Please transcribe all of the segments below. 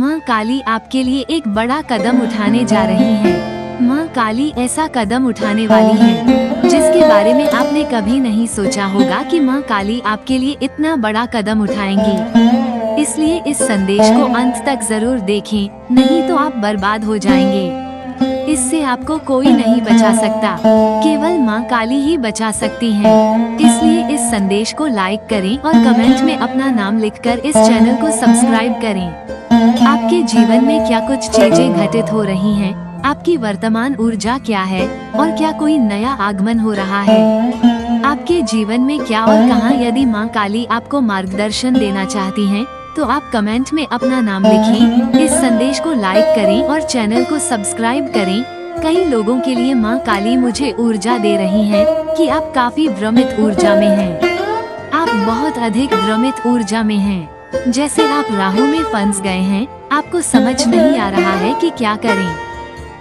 माँ काली आपके लिए एक बड़ा कदम उठाने जा रही हैं। माँ काली ऐसा कदम उठाने वाली है जिसके बारे में आपने कभी नहीं सोचा होगा कि माँ काली आपके लिए इतना बड़ा कदम उठाएंगी। इसलिए इस संदेश को अंत तक जरूर देखें, नहीं तो आप बर्बाद हो जाएंगे। इससे आपको कोई नहीं बचा सकता, केवल माँ काली ही बचा सकती हैं। इसलिए इस संदेश को लाइक करें और कमेंट में अपना नाम लिखकर इस चैनल को सब्सक्राइब करें। आपके जीवन में क्या कुछ चीजें घटित हो रही हैं? आपकी वर्तमान ऊर्जा क्या है और क्या कोई नया आगमन हो रहा है? आपके जीवन में क्या और कहां? यदि माँ काली आपको मार्गदर्शन देना चाहती हैं, तो आप कमेंट में अपना नाम लिखें, इस संदेश को लाइक करें और चैनल को सब्सक्राइब करें। कई लोगों के लिए माँ काली मुझे ऊर्जा दे रही हैं कि आप काफी भ्रमित ऊर्जा में हैं। आप बहुत अधिक भ्रमित ऊर्जा में हैं, जैसे आप राहों में फंस गए हैं। आपको समझ नहीं आ रहा है कि क्या करें।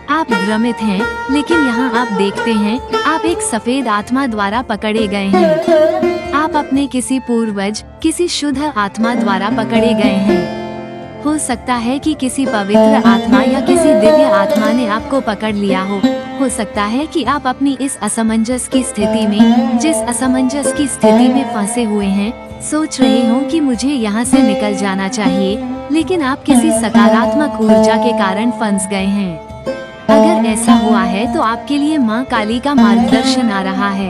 आप भ्रमित हैं, लेकिन यहाँ आप देखते हैं आप एक सफेद आत्मा द्वारा पकड़े गए हैं। आप अपने किसी पूर्वज, किसी शुद्ध आत्मा द्वारा पकड़े गए हैं। हो सकता है कि किसी पवित्र आत्मा या किसी दिव्य आत्मा ने आपको पकड़ लिया हो सकता है कि आप अपनी इस असमंजस की स्थिति में, जिस असमंजस की स्थिति में फंसे हुए हैं, सोच रहे हो कि मुझे यहाँ से निकल जाना चाहिए, लेकिन आप किसी सकारात्मक ऊर्जा के कारण फंस गए हैं। अगर ऐसा हुआ है तो आपके लिए माँ काली का मार्गदर्शन आ रहा है।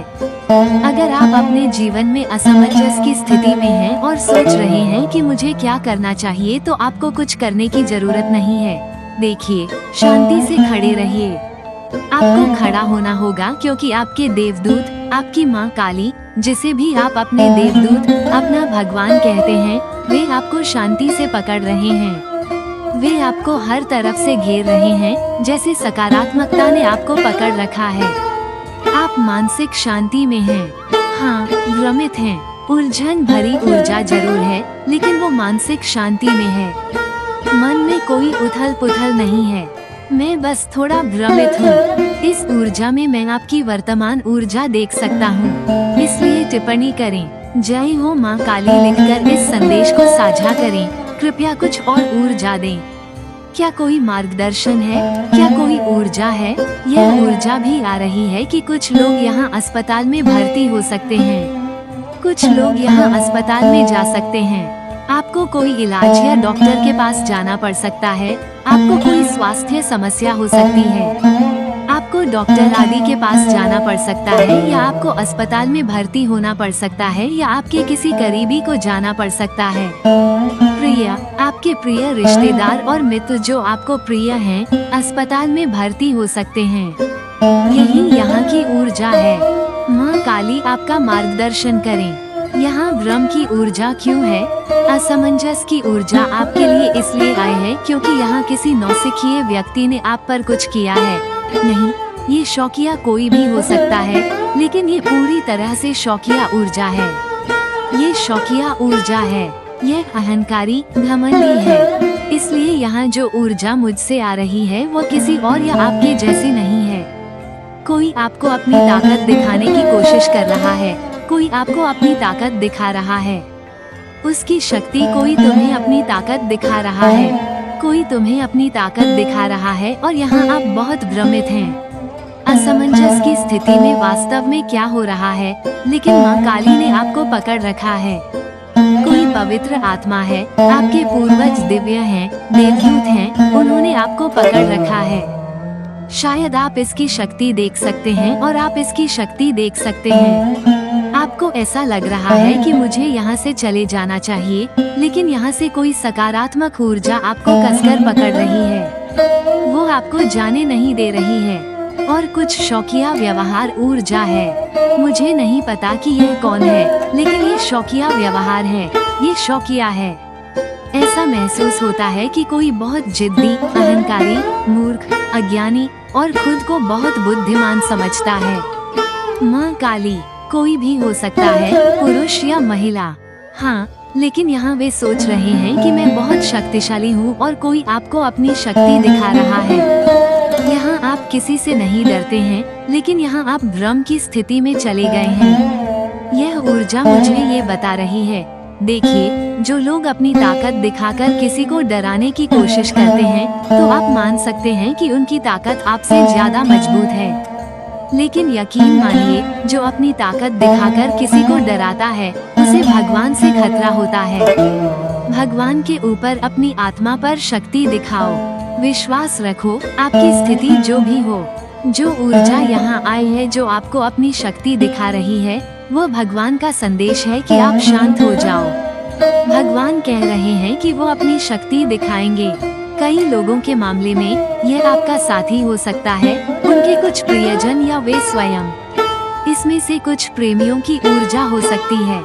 अगर आप अपने जीवन में असमंजस की स्थिति में हैं और सोच रहे हैं कि मुझे क्या करना चाहिए, तो आपको कुछ करने की जरूरत नहीं है। देखिए, शांति से खड़े रहिए। आपको खड़ा होना होगा क्योंकि आपके देवदूत, आपकी माँ काली, जिसे भी आप अपने देवदूत, अपना भगवान कहते हैं, वे आपको शांति से पकड़ रहे हैं। वे आपको हर तरफ से घेर रहे हैं, जैसे सकारात्मकता ने आपको पकड़ रखा है। आप मानसिक शांति में हैं। हाँ, भ्रमित हैं। उलझन भरी ऊर्जा जरूर है, लेकिन वो मानसिक शांति में है। मन में कोई उथल पुथल नहीं है। मैं बस थोड़ा भ्रमित हूँ। इस ऊर्जा में मैं आपकी वर्तमान ऊर्जा देख सकता हूँ, इसलिए टिप्पणी करें, जय हो माँ काली लिखकर इस संदेश को साझा करें। कृपया कुछ और ऊर्जा दें। क्या कोई मार्गदर्शन है? क्या कोई ऊर्जा है? यह ऊर्जा भी आ रही है कि कुछ लोग यहाँ अस्पताल में भर्ती हो सकते हैं। कुछ लोग यहाँ अस्पताल में जा सकते हैं। आपको कोई इलाज या डॉक्टर के पास जाना पड़ सकता है। आपको कोई स्वास्थ्य समस्या हो सकती है। आपको डॉक्टर आदि के पास जाना पड़ सकता है, या आपको अस्पताल में भर्ती होना पड़ सकता है, या आपके किसी करीबी को जाना पड़ सकता है। प्रिय, आपके प्रिय रिश्तेदार और मित्र जो आपको प्रिय हैं, अस्पताल में भर्ती हो सकते हैं। यही यहाँ की ऊर्जा है। माँ काली आपका मार्गदर्शन करें। यहाँ भ्रम की ऊर्जा क्यों है? असमंजस की ऊर्जा आपके लिए इसलिए आई है क्योंकि यहाँ किसी नौसिखिए व्यक्ति ने आप पर कुछ किया है। नहीं, ये शौकिया कोई भी हो सकता है, लेकिन ये पूरी तरह से शौकिया ऊर्जा है। ये शौकिया ऊर्जा है। यह अहंकारी, घमंडी है। इसलिए यहाँ जो ऊर्जा मुझसे आ रही है वो किसी और या आपके जैसी नहीं है। कोई आपको अपनी ताकत दिखाने की कोशिश कर रहा है। कोई आपको अपनी ताकत दिखा रहा है। उसकी शक्ति, कोई तुम्हें अपनी ताकत दिखा रहा है। कोई तुम्हें अपनी ताकत दिखा रहा है और यहाँ आप बहुत भ्रमित हैं। असमंजस की स्थिति में वास्तव में क्या हो रहा है, लेकिन माँ काली ने आपको पकड़ रखा है। कोई पवित्र आत्मा है, आपके पूर्वज दिव्य हैं, देवदूत हैं, उन्होंने आपको पकड़ रखा है। शायद आप इसकी शक्ति देख सकते हैं और आप इसकी शक्ति देख सकते हैं। आपको ऐसा लग रहा है कि मुझे यहाँ से चले जाना चाहिए, लेकिन यहाँ से कोई सकारात्मक ऊर्जा आपको कसकर पकड़ रही है। वो आपको जाने नहीं दे रही है। और कुछ शौकिया व्यवहार ऊर्जा है। मुझे नहीं पता कि यह कौन है, लेकिन ये शौकिया व्यवहार है। ये शौकिया है। ऐसा महसूस होता है कि कोई बहुत जिद्दी, अहंकारी, मूर्ख, अज्ञानी और खुद को बहुत बुद्धिमान समझता है। माँ काली कोई भी हो सकता है, पुरुष या महिला। हाँ, लेकिन यहाँ वे सोच रहे हैं कि मैं बहुत शक्तिशाली हूँ और कोई आपको अपनी शक्ति दिखा रहा है। यहाँ आप किसी से नहीं डरते हैं, लेकिन यहाँ आप भ्रम की स्थिति में चले गए हैं। यह ऊर्जा मुझे ये बता रही है, देखिए, जो लोग अपनी ताकत दिखाकर किसी को डराने की कोशिश करते हैं, तो आप मान सकते हैं कि उनकी ताकत आपसे ज्यादा मजबूत है। लेकिन यकीन मानिए, जो अपनी ताकत दिखाकर किसी को डराता है, उसे भगवान से खतरा होता है। भगवान के ऊपर अपनी आत्मा पर शक्ति दिखाओ, विश्वास रखो, आपकी स्थिति जो भी हो। जो ऊर्जा यहाँ आई है, जो आपको अपनी शक्ति दिखा रही है, वो भगवान का संदेश है कि आप शांत हो जाओ। भगवान कह रहे हैं कि वो अपनी शक्ति दिखाएंगे। कई लोगों के मामले में यह आपका साथी हो सकता है, उनके कुछ प्रियजन या वे स्वयं। इसमें से कुछ प्रेमियों की ऊर्जा हो सकती है,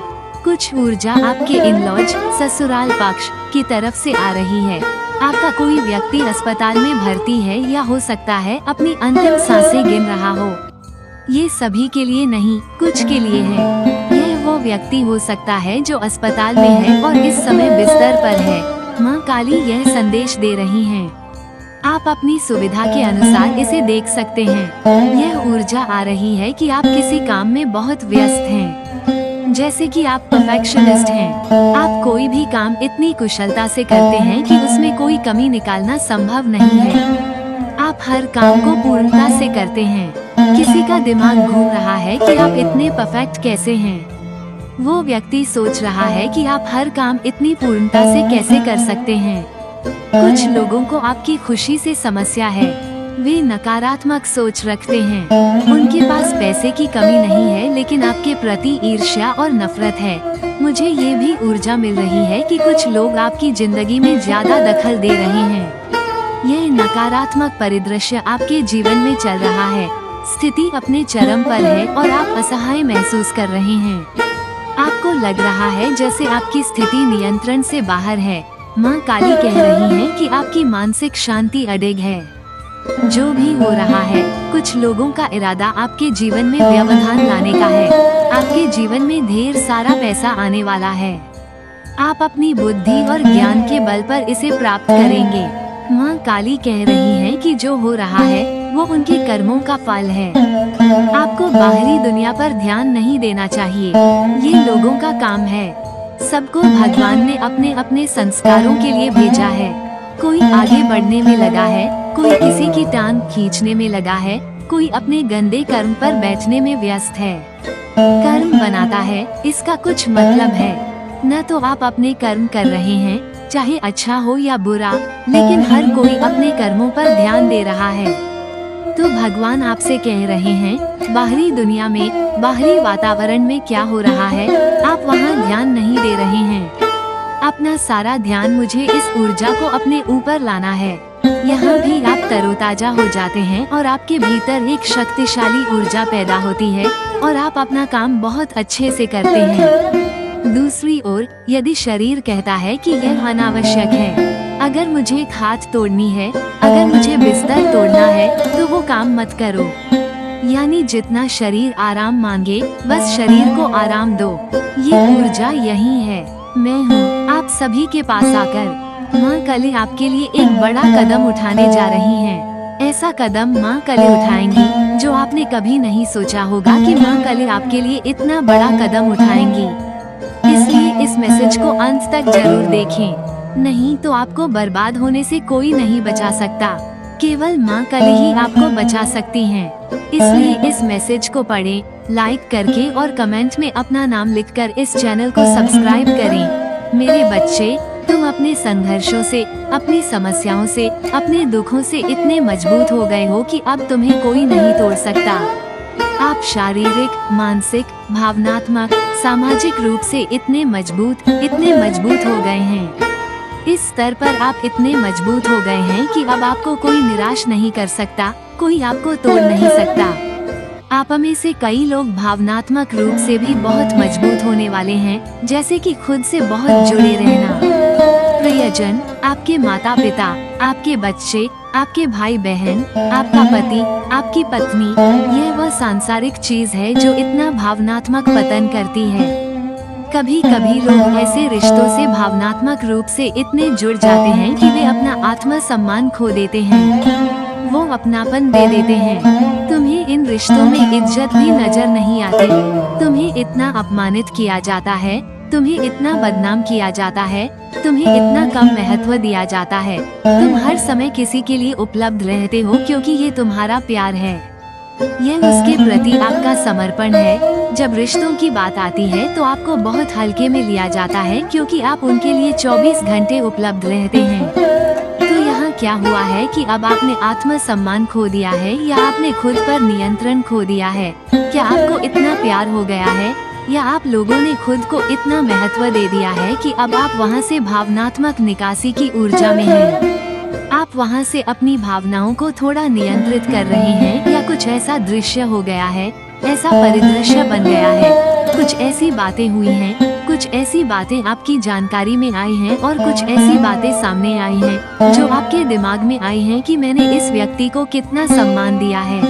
कुछ ऊर्जा आपके इन-लॉज ससुराल पक्ष की तरफ से आ रही है। आपका कोई व्यक्ति अस्पताल में भर्ती है या हो सकता है अपनी अंतिम सांसें गिन रहा हो। ये सभी के लिए नहीं, कुछ के लिए है। यह वो व्यक्ति हो सकता है जो अस्पताल में है और इस समय बिस्तर पर है। माँ काली यह संदेश दे रही हैं। आप अपनी सुविधा के अनुसार इसे देख सकते हैं। यह ऊर्जा आ रही है कि आप किसी काम में बहुत व्यस्त हैं, जैसे कि आप परफेक्शनिस्ट हैं। आप कोई भी काम इतनी कुशलता से करते हैं कि उसमें कोई कमी निकालना संभव नहीं है। आप हर काम को पूर्णता से करते हैं। किसी का दिमाग घूम रहा है कि आप इतने परफेक्ट कैसे हैं। वो व्यक्ति सोच रहा है कि आप हर काम इतनी पूर्णता से कैसे कर सकते हैं। कुछ लोगों को आपकी खुशी से समस्या है। वे नकारात्मक सोच रखते हैं। उनके पास पैसे की कमी नहीं है, लेकिन आपके प्रति ईर्ष्या और नफरत है। मुझे ये भी ऊर्जा मिल रही है कि कुछ लोग आपकी जिंदगी में ज्यादा दखल दे रहे हैं। यह नकारात्मक परिदृश्य आपके जीवन में चल रहा है। स्थिति अपने चरम पर है और आप असहाय महसूस कर रहे हैं। आपको लग रहा है जैसे आपकी स्थिति नियंत्रण से बाहर है। माँ काली कह रही हैं कि आपकी मानसिक शांति अडिग है। जो भी हो रहा है, कुछ लोगों का इरादा आपके जीवन में व्यवधान लाने का है। आपके जीवन में ढेर सारा पैसा आने वाला है। आप अपनी बुद्धि और ज्ञान के बल पर इसे प्राप्त करेंगे। माँ काली कह रही हैं कि जो हो रहा है वो उनके कर्मों का फल है। आपको बाहरी दुनिया पर ध्यान नहीं देना चाहिए, ये लोगों का काम है। सबको भगवान ने अपने अपने संस्कारों के लिए भेजा है। कोई आगे बढ़ने में लगा है, कोई किसी की टांग खींचने में लगा है, कोई अपने गंदे कर्म पर बैठने में व्यस्त है। कर्म बनाता है, इसका कुछ मतलब है। न तो आप अपने कर्म कर रहे हैं, चाहे अच्छा हो या बुरा, लेकिन हर कोई अपने कर्मों पर ध्यान दे रहा है। तो भगवान आपसे कह रहे हैं, बाहरी दुनिया में, बाहरी वातावरण में क्या हो रहा है, आप वहाँ ध्यान नहीं दे रहे हैं। अपना सारा ध्यान मुझे इस ऊर्जा को अपने ऊपर लाना है। यहाँ भी आप तरोताजा हो जाते हैं और आपके भीतर एक शक्तिशाली ऊर्जा पैदा होती है और आप अपना काम बहुत अच्छे से करते हैं। दूसरी ओर, यदि शरीर कहता है कि यह अनावश्यक है, अगर मुझे हाथ तोड़नी है, अगर मुझे बिस्तर तोड़ना है, तो वो काम मत करो। यानी जितना शरीर आराम मांगे, बस शरीर को आराम दो। ये ऊर्जा यही है। मैं हूँ आप सभी के पास आकर। माँ काली आपके लिए एक बड़ा कदम उठाने जा रही हैं। ऐसा कदम माँ काली उठाएंगी जो आपने कभी नहीं सोचा होगा कि माँ काली आपके लिए इतना बड़ा कदम उठाएंगी। इसलिए इस मैसेज को अंत तक जरूर देखें, नहीं तो आपको बर्बाद होने से कोई नहीं बचा सकता। केवल माँ काली ही आपको बचा सकती हैं। इसलिए इस मैसेज को पढ़ें, लाइक करके और कमेंट में अपना नाम लिखकर इस चैनल को सब्सक्राइब करें। मेरे बच्चे, तुम अपने संघर्षों से, अपनी समस्याओं से, अपने दुखों से इतने मजबूत हो गए हो कि अब तुम्हें कोई नहीं तोड़ सकता। आप शारीरिक, मानसिक, भावनात्मक, सामाजिक रूप से इतने मजबूत हो गए हैं। इस स्तर पर आप इतने मजबूत हो गए हैं कि अब आपको कोई निराश नहीं कर सकता, कोई आपको तोड़ नहीं सकता। आप में से कई लोग भावनात्मक रूप से भी बहुत मजबूत होने वाले हैं, जैसे कि खुद से बहुत जुड़े रहना। प्रियजन, आपके माता पिता, आपके बच्चे, आपके भाई बहन, आपका पति, आपकी पत्नी, यह वह सांसारिक चीज है जो इतना भावनात्मक पतन करती है। कभी कभी लोग ऐसे रिश्तों से भावनात्मक रूप से इतने जुड़ जाते हैं कि वे अपना आत्मसम्मान खो देते हैं, वो अपनापन दे देते हैं। तुम्हें इन रिश्तों में इज्जत भी नजर नहीं आती, तुम्हें इतना अपमानित किया जाता है, तुम्हें इतना बदनाम किया जाता है, तुम्हें इतना कम महत्व दिया जाता है। तुम हर समय किसी के लिए उपलब्ध रहते हो क्योंकि ये तुम्हारा प्यार है, यह उसके प्रति आपका समर्पण है। जब रिश्तों की बात आती है तो आपको बहुत हल्के में लिया जाता है क्योंकि आप उनके लिए 24 घंटे उपलब्ध रहते हैं। तो यहाँ क्या हुआ है कि अब आपने आत्मसम्मान खो दिया है या आपने खुद पर नियंत्रण खो दिया है? क्या आपको इतना प्यार हो गया है या आप लोगों ने खुद को इतना महत्व दे दिया है कि अब आप वहाँ से भावनात्मक निकासी की ऊर्जा में हैं? आप वहाँ से अपनी भावनाओं को थोड़ा नियंत्रित कर रहे हैं या कुछ ऐसा दृश्य हो गया है, ऐसा परिदृश्य बन गया है, कुछ ऐसी बातें हुई हैं, कुछ ऐसी बातें आपकी जानकारी में आई हैं और कुछ ऐसी बातें सामने आई हैं जो आपके दिमाग में आई हैं कि मैंने इस व्यक्ति को कितना सम्मान दिया है,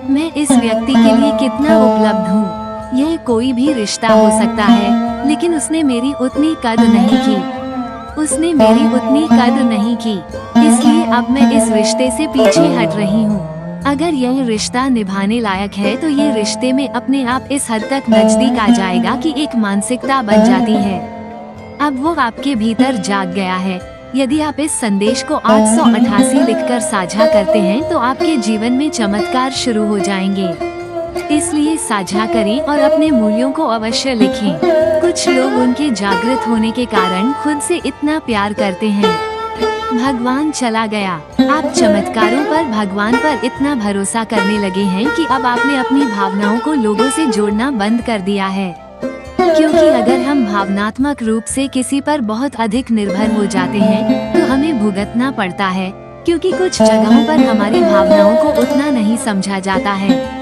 मैं इस व्यक्ति के लिए कितना उपलब्ध हूँ। यह कोई भी रिश्ता हो सकता है, लेकिन उसने मेरी उतनी कदर नहीं की, उसने मेरी उतनी कदर नहीं की, इसलिए अब मैं इस रिश्ते से पीछे हट रही हूँ। अगर यह रिश्ता निभाने लायक है तो ये रिश्ते में अपने आप इस हद तक नजदीक आ जाएगा कि एक मानसिकता बन जाती है। अब वो आपके भीतर जाग गया है। यदि आप इस संदेश को 888 लिखकर साझा करते हैं तो आपके जीवन में चमत्कार शुरू हो जाएंगे। इसलिए साझा करें और अपने मूल्यों को अवश्य लिखें। कुछ लोग उनके जागृत होने के कारण खुद से इतना प्यार करते हैं। भगवान चला गया। आप चमत्कारों पर, भगवान पर इतना भरोसा करने लगे हैं कि अब आपने अपनी भावनाओं को लोगों से जोड़ना बंद कर दिया है। क्योंकि अगर हम भावनात्मक रूप से किसी पर बहुत अधिक निर्भर हो जाते हैं तो हमें भुगतना पड़ता है, क्योंकि कुछ जगहों पर हमारी भावनाओं को उतना नहीं समझा जाता है।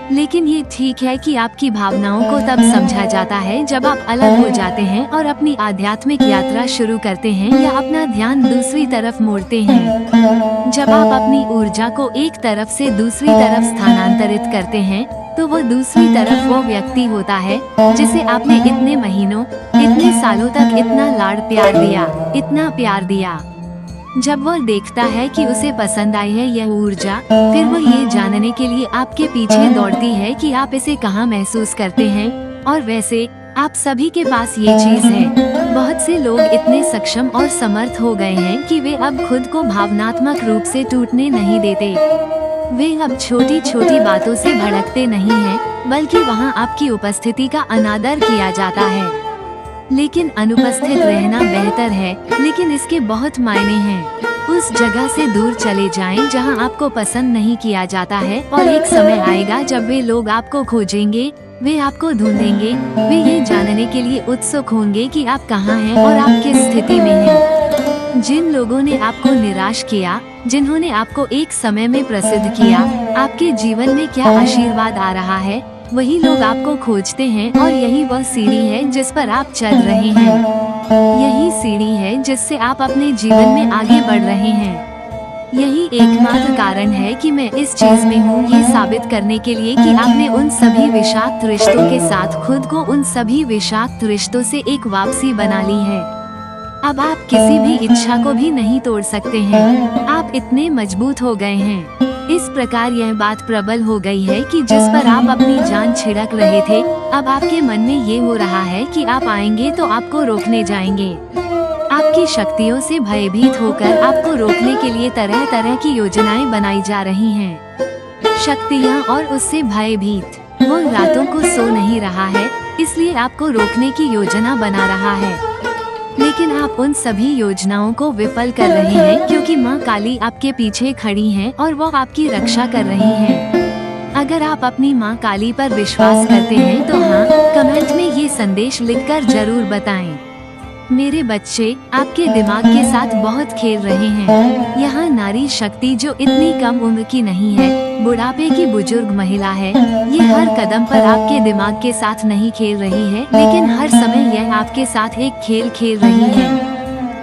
लेकिन ये ठीक है कि आपकी भावनाओं को तब समझा जाता है जब आप अलग हो जाते हैं और अपनी आध्यात्मिक यात्रा शुरू करते हैं या अपना ध्यान दूसरी तरफ मोड़ते हैं। जब आप अपनी ऊर्जा को एक तरफ से दूसरी तरफ स्थानांतरित करते हैं तो वो दूसरी तरफ वो व्यक्ति होता है जिसे आपने इतने महीनों, इतने सालों तक इतना लाड़ प्यार दिया, इतना प्यार दिया। जब वो देखता है कि उसे पसंद आई है यह ऊर्जा, फिर वो ये जानने के लिए आपके पीछे दौड़ती है कि आप इसे कहाँ महसूस करते हैं। और वैसे आप सभी के पास ये चीज है। बहुत से लोग इतने सक्षम और समर्थ हो गए हैं कि वे अब खुद को भावनात्मक रूप से टूटने नहीं देते। वे अब छोटी छोटी बातों से भड़कते नहीं हैं, बल्कि वहाँ आपकी उपस्थिति का अनादर किया जाता है। लेकिन अनुपस्थित रहना बेहतर है, लेकिन इसके बहुत मायने हैं। उस जगह से दूर चले जाएं जहां आपको पसंद नहीं किया जाता है और एक समय आएगा जब वे लोग आपको खोजेंगे, वे आपको ढूंढेंगे, वे ये जानने के लिए उत्सुक होंगे कि आप कहां हैं और आप किस स्थिति में हैं। जिन लोगों ने आपको निराश किया, जिन्होंने आपको एक समय में प्रसिद्ध किया, आपके जीवन में क्या आशीर्वाद आ रहा है, वही लोग आपको खोजते हैं और यही वह सीढ़ी है जिस पर आप चल रहे हैं। यही सीढ़ी है जिससे आप अपने जीवन में आगे बढ़ रहे हैं। यही एकमात्र कारण है कि मैं इस चीज में हूँ, ये साबित करने के लिए कि आपने उन सभी विषाक्त रिश्तों के साथ खुद को उन सभी विषाक्त रिश्तों से एक वापसी बना ली है। अब आप किसी भी इच्छा को भी नहीं तोड़ सकते हैं। आप इतने मजबूत हो गए हैं। इस प्रकार यह बात प्रबल हो गई है कि जिस पर आप अपनी जान छिड़क रहे थे, अब आपके मन में ये हो रहा है कि आप आएंगे तो आपको रोकने जाएंगे। आपकी शक्तियों से भयभीत होकर आपको रोकने के लिए तरह तरह की योजनाएं बनाई जा रही हैं। शक्तियाँ और उससे भयभीत वो रातों को सो नहीं रहा है, इसलिए आपको रोकने की योजना बना रहा है। लेकिन आप उन सभी योजनाओं को विफल कर रहे हैं क्योंकि माँ काली आपके पीछे खड़ी हैं और वो आपकी रक्षा कर रही हैं। अगर आप अपनी माँ काली पर विश्वास करते हैं तो हाँ, कमेंट में ये संदेश लिखकर जरूर बताएं। मेरे बच्चे आपके दिमाग के साथ बहुत खेल रहे हैं। यहाँ नारी शक्ति जो इतनी कम उम्र की नहीं है, बुढ़ापे की बुजुर्ग महिला है, ये हर कदम पर आपके दिमाग के साथ नहीं खेल रही है, लेकिन हर समय यह आपके साथ एक खेल खेल रही है।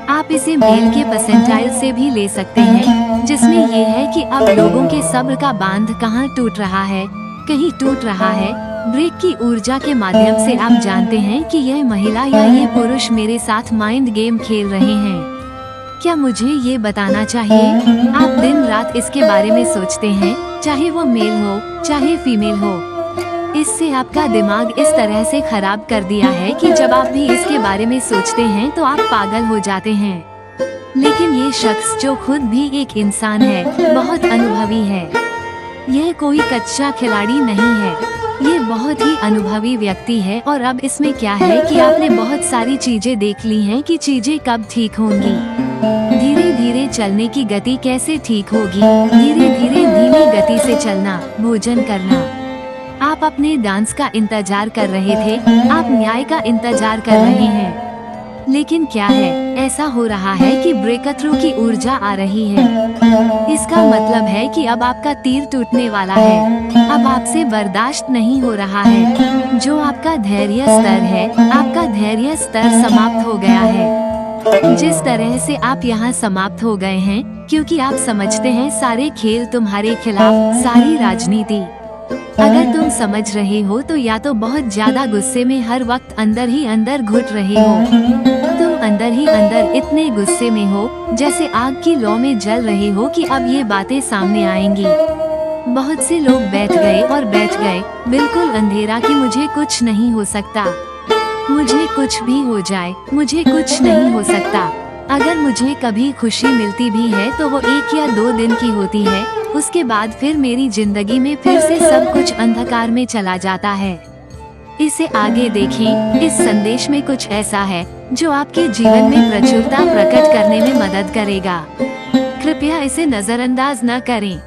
आप इसे मेल के परसेंटाइल से भी ले सकते हैं, जिसमें ये है कि अब लोगों के सब्र का बांध कहाँ टूट रहा है, कहीं टूट रहा है। ब्रेक की ऊर्जा के माध्यम से आप जानते हैं कि यह महिला या ये पुरुष मेरे साथ माइंड गेम खेल रहे हैं। क्या मुझे ये बताना चाहिए? आप दिन रात इसके बारे में सोचते हैं, चाहे वो मेल हो चाहे फीमेल हो। इससे आपका दिमाग इस तरह से खराब कर दिया है कि जब आप भी इसके बारे में सोचते हैं तो आप पागल हो जाते हैं। लेकिन ये शख्स जो खुद भी एक इंसान है, बहुत अनुभवी है। यह कोई कच्चा खिलाड़ी नहीं है, ये बहुत ही अनुभवी व्यक्ति है। और अब इसमें क्या है कि आपने बहुत सारी चीजें देख ली हैं कि चीजें कब ठीक होंगी। धीरे धीरे चलने की गति कैसे ठीक होगी, धीरे धीरे धीमी गति से चलना, भोजन करना। आप अपने डांस का इंतजार कर रहे थे, आप न्याय का इंतजार कर रहे हैं। लेकिन क्या है, ऐसा हो रहा है कि ब्रेकथ्रू की ऊर्जा आ रही है। इसका मतलब है कि अब आपका तीर टूटने वाला है। अब आपसे बर्दाश्त नहीं हो रहा है। जो आपका धैर्य स्तर है, आपका धैर्य स्तर समाप्त हो गया है। जिस तरह से आप यहाँ समाप्त हो गए हैं, क्योंकि आप समझते हैं सारे खेल तुम्हारे खिलाफ, सारी राजनीति। अगर तुम समझ रहे हो तो या तो बहुत ज्यादा गुस्से में हर वक्त अंदर ही अंदर घुट रहे हो। तुम अंदर ही अंदर इतने गुस्से में हो जैसे आग की लौ में जल रहे हो कि अब ये बातें सामने आएंगी। बहुत से लोग बैठ गए और बैठ गए, बिल्कुल अंधेरा कि मुझे कुछ नहीं हो सकता, मुझे कुछ भी हो जाए, मुझे कुछ नहीं हो सकता। अगर मुझे कभी खुशी मिलती भी है तो वो 1 या 2 दिन की होती है, उसके बाद फिर मेरी जिंदगी में फिर से सब कुछ अंधकार में चला जाता है। इसे आगे देखें, इस संदेश में कुछ ऐसा है जो आपके जीवन में प्रचुरता प्रकट करने में मदद करेगा। कृपया इसे नजरअंदाज न करें।